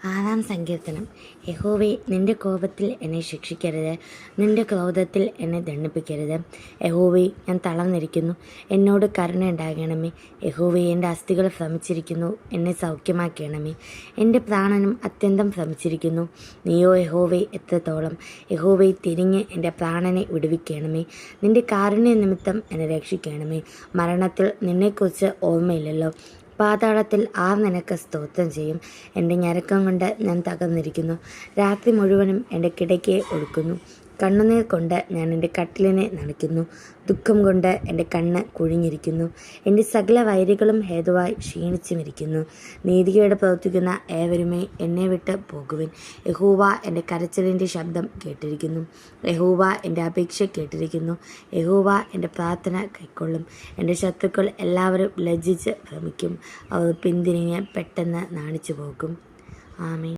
ആറാം സങ്കീർത്തനം. യഹോവേ, നിന്റെ കോപത്തിൽ എന്നെ ശിക്ഷിക്കരുത്, നിന്റെ ക്രോധത്തിൽ എന്നെ ദണ്ഡിപ്പിക്കരുത്. യഹോവേ, ഞാൻ തളർന്നിരിക്കുന്നു, എന്നോട് കരുണയുണ്ടാകണമേ. യഹോവേ, എൻ്റെ അസ്ഥികൾ ഭ്രമിച്ചിരിക്കുന്നു, എന്നെ സൗഖ്യമാക്കണമേ. എൻ്റെ പ്രാണനും അത്യന്തം ഭ്രമിച്ചിരിക്കുന്നു. നീയോ യഹോവേ എത്രത്തോളം? യഹോവേ, തിരിഞ്ഞ് എൻ്റെ പ്രാണനെ വിടുവിക്കണമേ. നിന്റെ കാരുണ്യ നിമിത്തം എന്നെ രക്ഷിക്കണമേ. മരണത്തിൽ നിന്നെക്കുറിച്ച് ഓർമ്മയില്ലല്ലോ. പാതാളത്തിൽ ആർ നിനക്ക് സ്തോത്രം ചെയ്യും. എൻ്റെ ഞരക്കം കൊണ്ട് ഞാൻ തകർന്നിരിക്കുന്നു. രാത്രി മുഴുവനും എൻ്റെ കിടക്കയെ ഒടുക്കുന്നു. കണ്ണുനീർ കൊണ്ട് ഞാൻ എൻ്റെ കട്ടിലിനെ നനയ്ക്കുന്നു. ദുഃഖം കൊണ്ട് എൻ്റെ കണ്ണ് കുഴിഞ്ഞിരിക്കുന്നു. എൻ്റെ സകല വൈരികളും ഹേതുവായി ക്ഷീണിച്ചുമിരിക്കുന്നു. നീതികേട് പ്രവർത്തിക്കുന്ന ഏവരുമേ എന്നെ വിട്ട് പോകുവിൻ. യഹോവ എൻ്റെ കരച്ചിലിൻ്റെ ശബ്ദം കേട്ടിരിക്കുന്നു. യഹോവ എൻ്റെ അപേക്ഷ കേട്ടിരിക്കുന്നു. യഹോവ എൻ്റെ പ്രാർത്ഥന കൈക്കൊള്ളും. എൻ്റെ ശത്രുക്കൾ എല്ലാവരും ലജ്ജിച്ച് ഭ്രമിക്കും. അവർ പിന്തിരിഞ്ഞ് പെട്ടെന്ന് നാണിച്ചു പോകും. ആമേൻ.